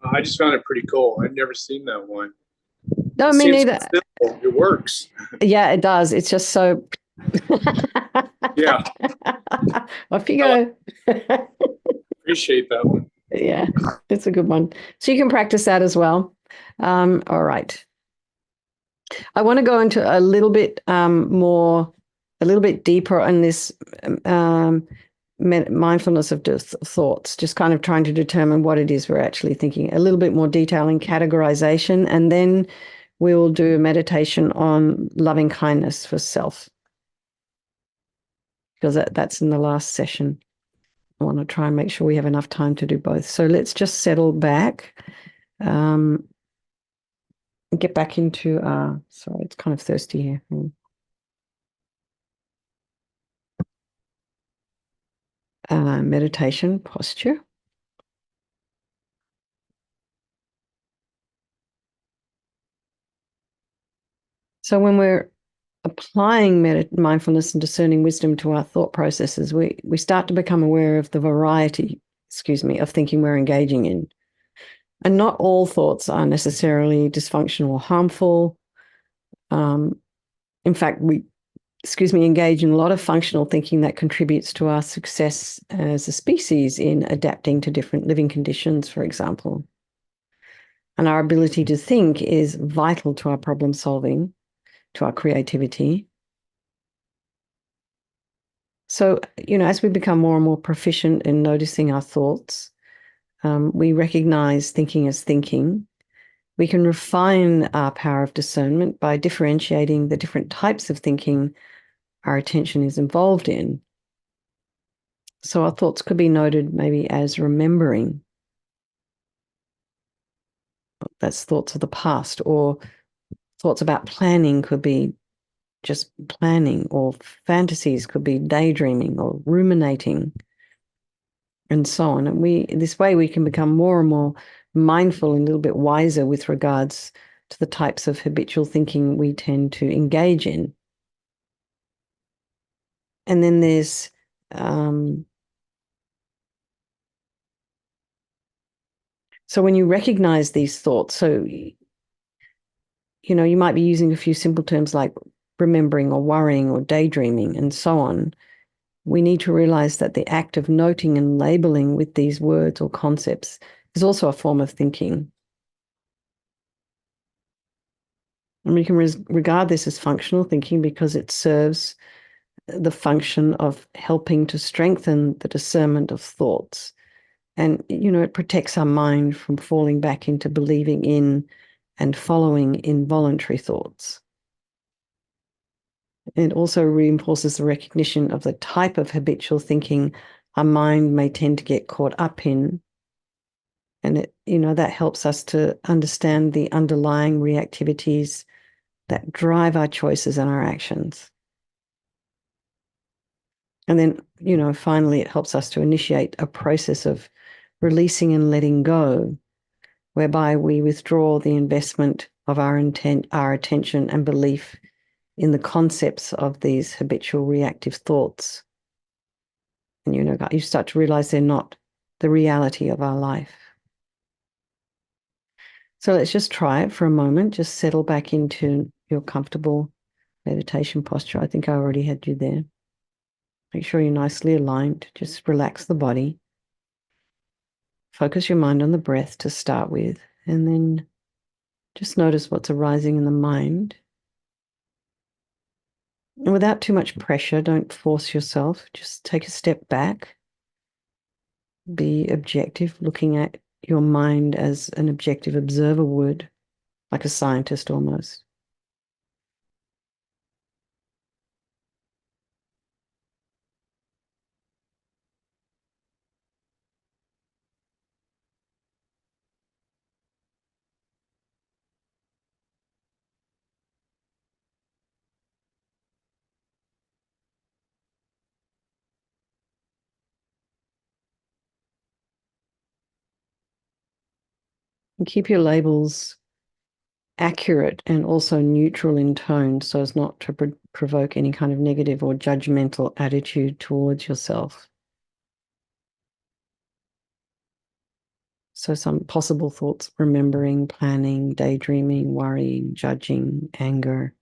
I just found it pretty cool. I've never seen that one. No, It me seems neither. simple. It works. Yeah, it does. It's just so. Yeah, Off you I go. appreciate that one. Yeah, it's a good one. So you can practice that as well. All right. I want to go into a little bit a little bit deeper on this mindfulness of thoughts, just kind of trying to determine what it is we're actually thinking, a little bit more detail in categorization, and then we will do a meditation on loving kindness for self, because that's in the last session. I want to try and make sure we have enough time to do both. So let's just settle back. Get back into, sorry, it's kind of thirsty here. Meditation posture. So when we're applying mindfulness and discerning wisdom to our thought processes, we start to become aware of the variety, of thinking we're engaging in. And not all thoughts are necessarily dysfunctional or harmful. In fact, we engage in a lot of functional thinking that contributes to our success as a species in adapting to different living conditions, for example. And our ability to think is vital to our problem solving, to our creativity. So, as we become more and more proficient in noticing our thoughts, we recognize thinking as thinking. We can refine our power of discernment by differentiating the different types of thinking our attention is involved in. So our thoughts could be noted maybe as remembering. That's thoughts of the past, or thoughts about planning could be just planning, or fantasies could be daydreaming or ruminating, and so on. And this way we can become more and more mindful and a little bit wiser with regards to the types of habitual thinking we tend to engage in. And then there's so when you recognize these thoughts, so you might be using a few simple terms like remembering or worrying or daydreaming and so on. We need to realize that the act of noting and labeling with these words or concepts is also a form of thinking. And we can regard this as functional thinking because it serves the function of helping to strengthen the discernment of thoughts. And, it protects our mind from falling back into believing in and following involuntary thoughts. It also reinforces the recognition of the type of habitual thinking our mind may tend to get caught up in. And that helps us to understand the underlying reactivities that drive our choices and our actions. And then, finally, it helps us to initiate a process of releasing and letting go, whereby we withdraw the investment of our attention and belief in the concepts of these habitual reactive thoughts. And you start to realize they're not the reality of our life. So let's just try it for a moment. Just settle back into your comfortable meditation posture. I think I already had you there. Make sure you're nicely aligned. Just relax the body. Focus your mind on the breath to start with, and then just notice what's arising in the mind. And without too much pressure, don't force yourself. Just take a step back. Be objective, looking at your mind as an objective observer would, like a scientist almost. And keep your labels accurate and also neutral in tone so as not to provoke any kind of negative or judgmental attitude towards yourself. So some possible thoughts: remembering, planning, daydreaming, worrying, judging, anger.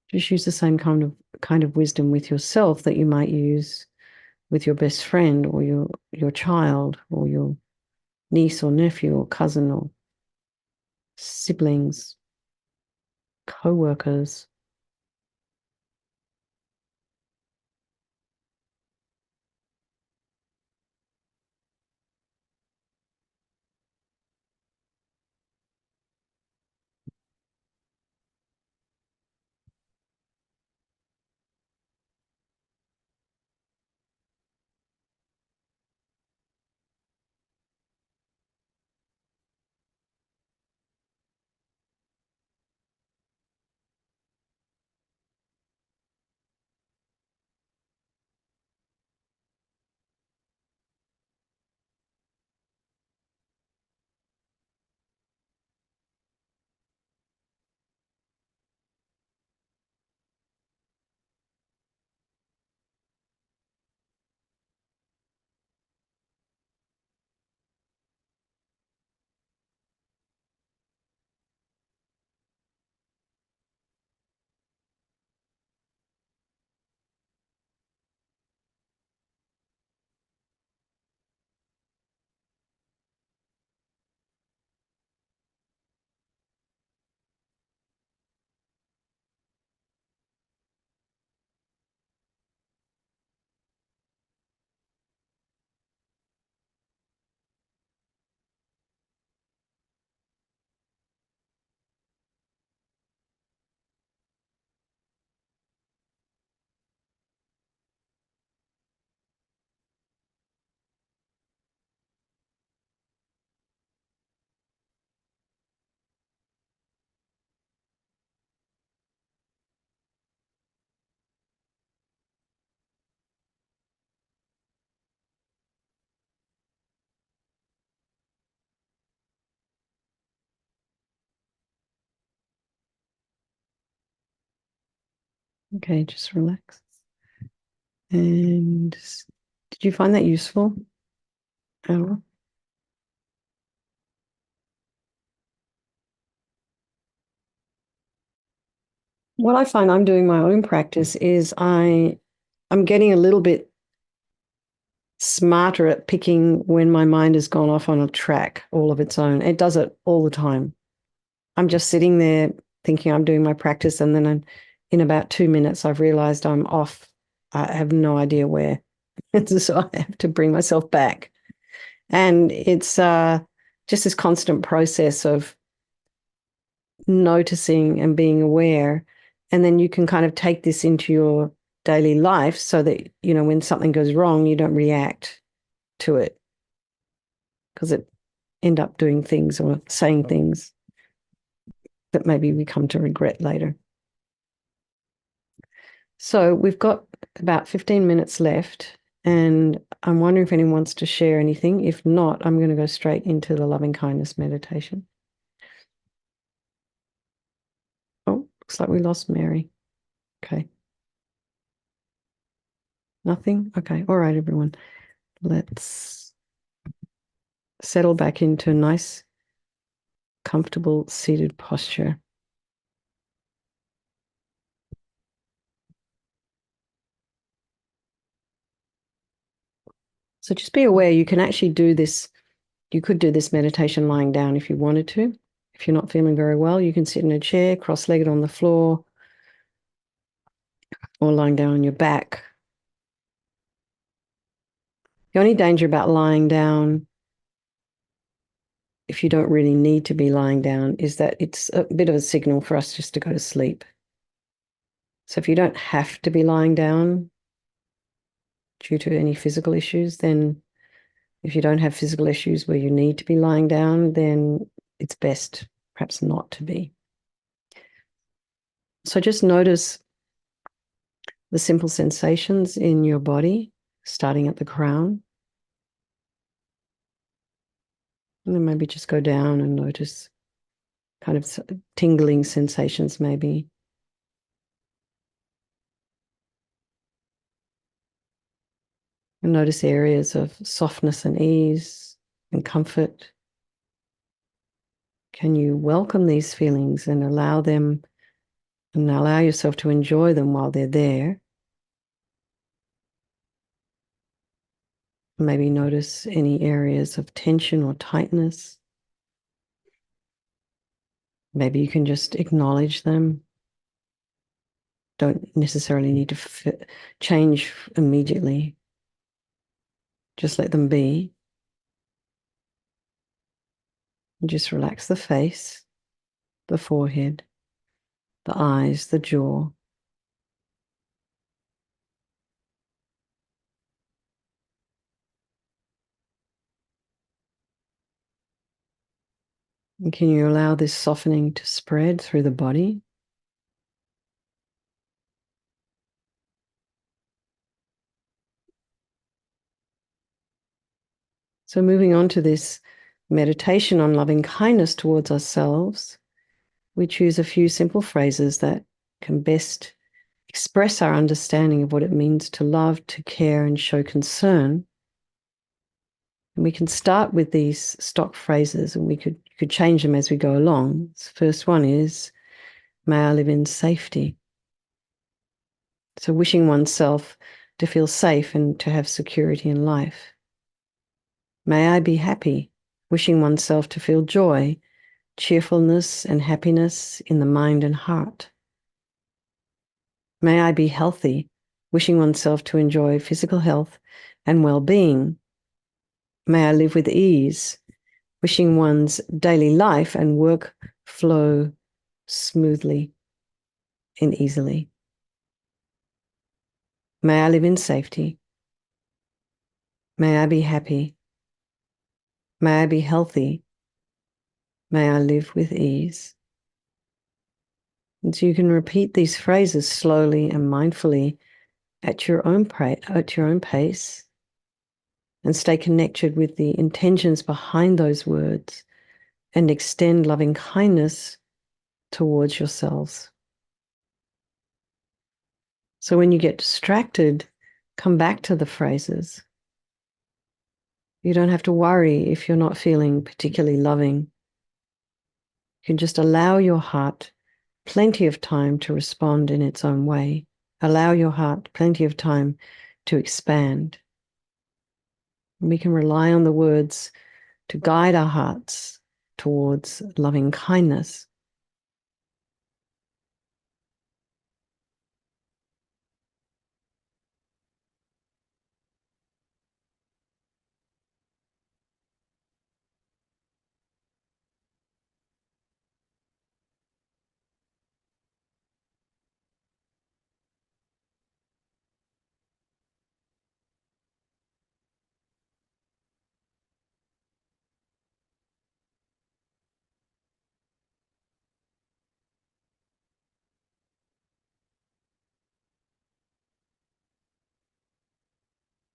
Just use the same kind of wisdom with yourself that you might use with your best friend or your child or your niece or nephew or cousin or siblings, co-workers. Okay, just relax. And did you find that useful at all? What I find I'm doing my own practice is I'm getting a little bit smarter at picking when my mind has gone off on a track all of its own. It does it all the time. I'm just sitting there thinking I'm doing my practice, and then in about 2 minutes, I've realized I'm off. I have no idea where. So I have to bring myself back. And it's just this constant process of noticing and being aware. And then you can kind of take this into your daily life so that, you know, when something goes wrong, you don't react to it, because it end up doing things or saying things that maybe we come to regret later. So we've got about 15 minutes left, and I'm wondering if anyone wants to share anything. If not, I'm going to go straight into the loving kindness meditation. Oh, looks like we lost Mary. Okay. Nothing? Okay. All right, everyone. Let's settle back into a nice, comfortable seated posture. So just be aware you can actually do this. You could do this meditation lying down if you wanted to. If you're not feeling very well, you can sit in a chair, cross-legged on the floor, or lying down on your back. The only danger about lying down, if you don't really need to be lying down, is that it's a bit of a signal for us just to go to sleep. So if you don't have to be lying down due to any physical issues, then if you don't have physical issues where you need to be lying down, then it's best perhaps not to be. So just notice the simple sensations in your body, starting at the crown. And then maybe just go down and notice kind of tingling sensations maybe. And notice areas of softness and ease and comfort. Can you welcome these feelings and allow them, and allow yourself to enjoy them while they're there? Maybe notice any areas of tension or tightness. Maybe you can just acknowledge them. Don't necessarily need to change immediately. Just let them be. And just relax the face, the forehead, the eyes, the jaw. And can you allow this softening to spread through the body? So moving on to this meditation on loving kindness towards ourselves, we choose a few simple phrases that can best express our understanding of what it means to love, to care, and show concern. And we can start with these stock phrases, and we could change them as we go along. The first one is, may I live in safety. So wishing oneself to feel safe and to have security in life. May I be happy, wishing oneself to feel joy, cheerfulness, and happiness in the mind and heart. May I be healthy, wishing oneself to enjoy physical health and well-being. May I live with ease, wishing one's daily life and work flow smoothly and easily. May I live in safety. May I be happy. May I be healthy. May I live with ease. And so you can repeat these phrases slowly and mindfully at your own pace, and stay connected with the intentions behind those words, and extend loving kindness towards yourselves. So when you get distracted, come back to the phrases. You don't have to worry if you're not feeling particularly loving. You can just allow your heart plenty of time to respond in its own way. Allow your heart plenty of time to expand. And we can rely on the words to guide our hearts towards loving kindness.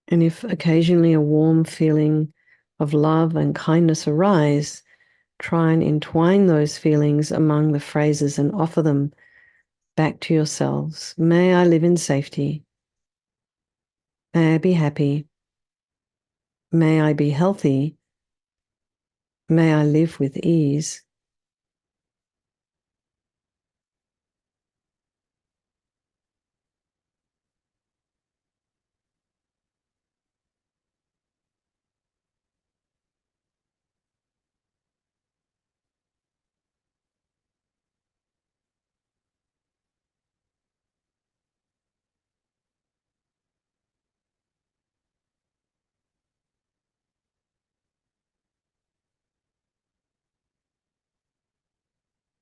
And if occasionally a warm feeling of love and kindness arise, try and entwine those feelings among the phrases and offer them back to yourselves. May I live in safety. May I be happy. May I be healthy. May I live with ease.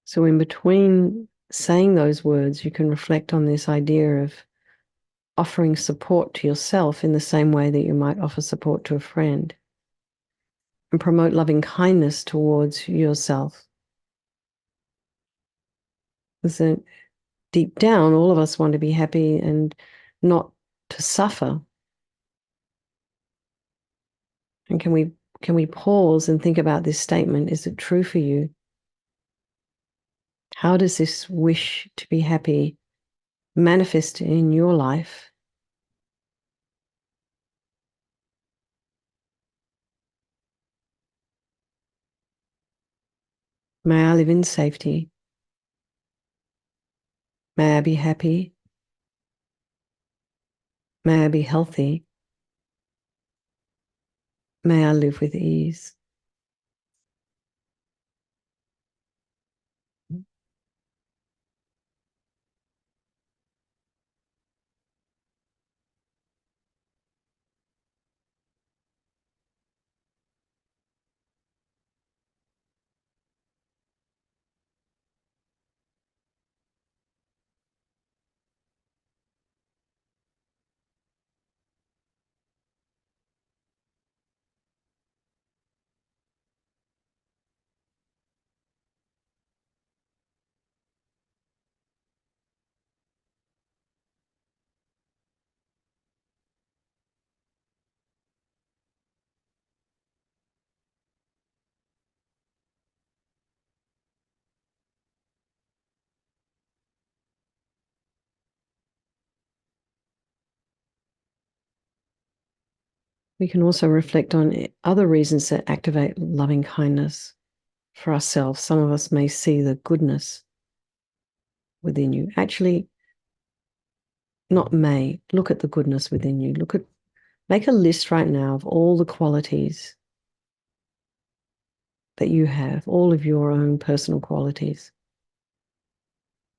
So in between saying those words, you can reflect on this idea of offering support to yourself in the same way that you might offer support to a friend, and promote loving kindness towards yourself. So deep down, all of us want to be happy and not to suffer. And can we pause and think about this statement? Is it true for you? How does this wish to be happy manifest in your life? May I live in safety. May I be happy. May I be healthy. May I live with ease. We can also reflect on other reasons that activate loving kindness for ourselves. Some of us may see the goodness within you. Actually, not may. Look at the goodness within you. Make a list right now of all the qualities that you have, all of your own personal qualities.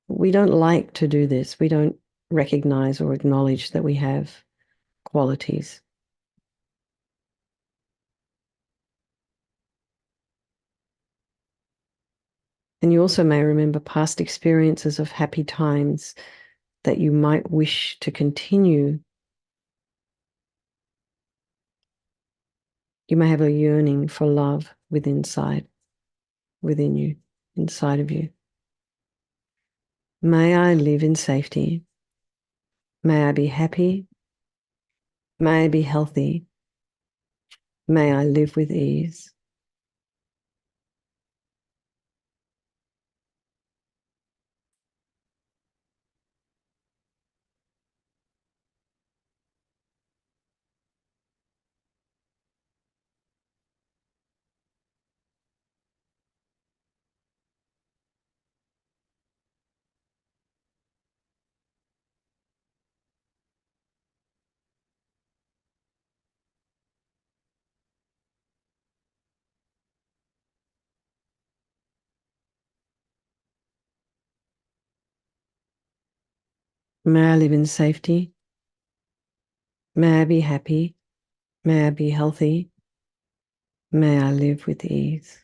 We don't like to do this. We don't recognize or acknowledge that we have qualities. And you also may remember past experiences of happy times that you might wish to continue. You may have a yearning for love within you, inside of you. May I live in safety. May I be happy. May I be healthy. May I live with ease. May I live in safety. May I be happy. May I be healthy. May I live with ease.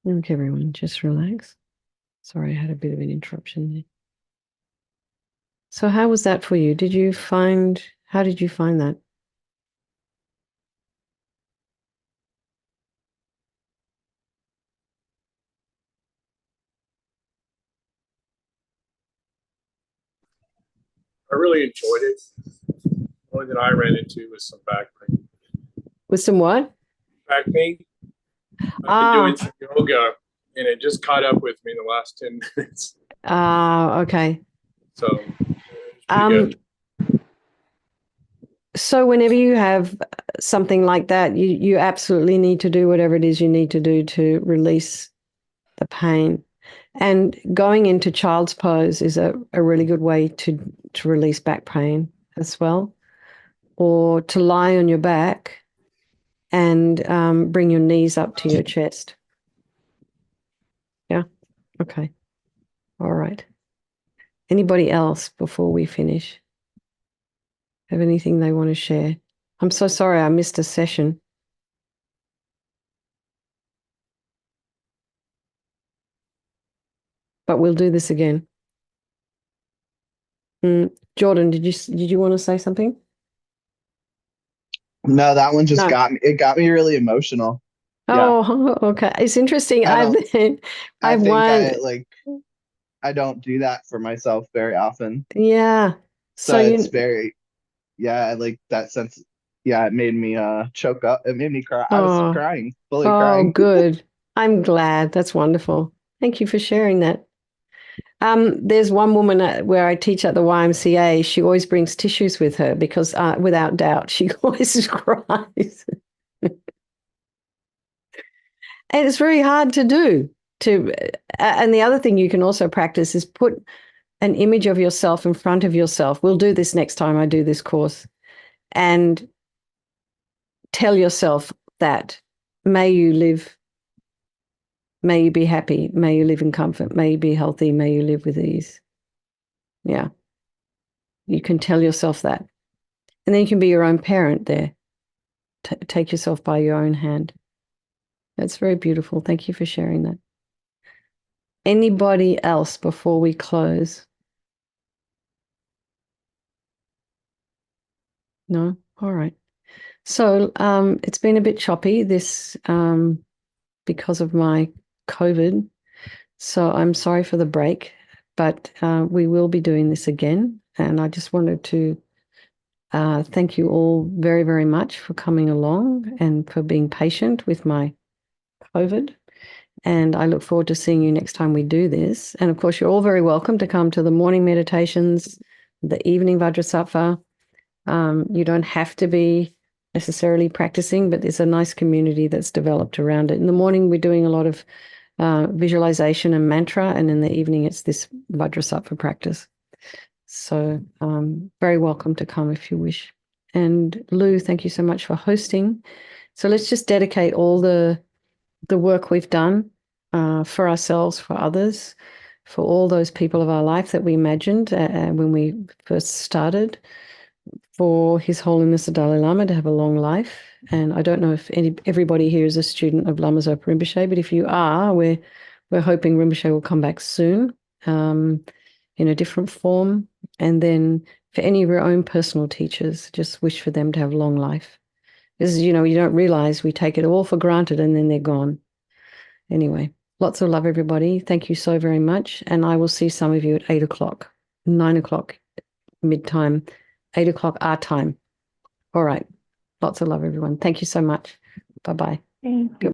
Okay, everyone, just relax. Sorry, I had a bit of an interruption there. So how was that for you? How did you find that? I really enjoyed it. The only that I ran into was some back pain. With some what? Back pain. I've been doing some yoga, and it just caught up with me in the last 10 minutes. Okay. So it's pretty good. So whenever you have something like that, you absolutely need to do whatever it is you need to do to release the pain. And going into child's pose is a really good way to release back pain as well. Or to lie on your back and bring your knees up to your chest. Yeah. Okay. All right. Anybody else before we finish? Have anything they want to share? I'm so sorry I missed a session. But we'll do this again. Jordan, did you want to say something? No, that one just No. got me. It got me really emotional. Oh, okay. It's interesting. I I've think won. I don't do that for myself very often. Yeah. So it's very, yeah, like that sense. Yeah, it made me choke up. It made me cry. I was Oh, crying, fully crying. good. I'm glad. That's wonderful. Thank you for sharing that. There's one woman where I teach at the YMCA. She always brings tissues with her because, without doubt, she always cries. And it's very hard to do. And the other thing you can also practice is put an image of yourself in front of yourself. We'll do this next time I do this course. And tell yourself that may you live, may you be happy, may you live in comfort, may you be healthy, may you live with ease. Yeah. You can tell yourself that. And then you can be your own parent there. Take yourself by your own hand. That's very beautiful. Thank you for sharing that. Anybody else before we close? No? All right. So it's been a bit choppy this because of my COVID. So I'm sorry for the break, but we will be doing this again. And I just wanted to thank you all very, very much for coming along and for being patient with my COVID. And I look forward to seeing you next time we do this. And of course, you're all very welcome to come to the morning meditations, the evening Vajrasattva. You don't have to be necessarily practicing, but there's a nice community that's developed around it. In the morning, we're doing a lot of visualization and mantra, and in the evening, it's this Vajrasattva practice. So very welcome to come if you wish. And Lou, thank you so much for hosting. So let's just dedicate all the work we've done for ourselves, for others, for all those people of our life that we imagined when we first started, for His Holiness the Dalai Lama to have a long life. And I don't know if everybody here is a student of Lama Zopa Rinpoche, but if you are, we're hoping Rinpoche will come back soon in a different form. And then for any of your own personal teachers, just wish for them to have long life. Because, you don't realize we take it all for granted and then they're gone. Anyway, lots of love, everybody. Thank you so very much. And I will see some of you at 8 o'clock, 9 o'clock, mid-time, 8 o'clock our time. All right. Lots of love, everyone. Thank you so much. Bye-bye. Thank you.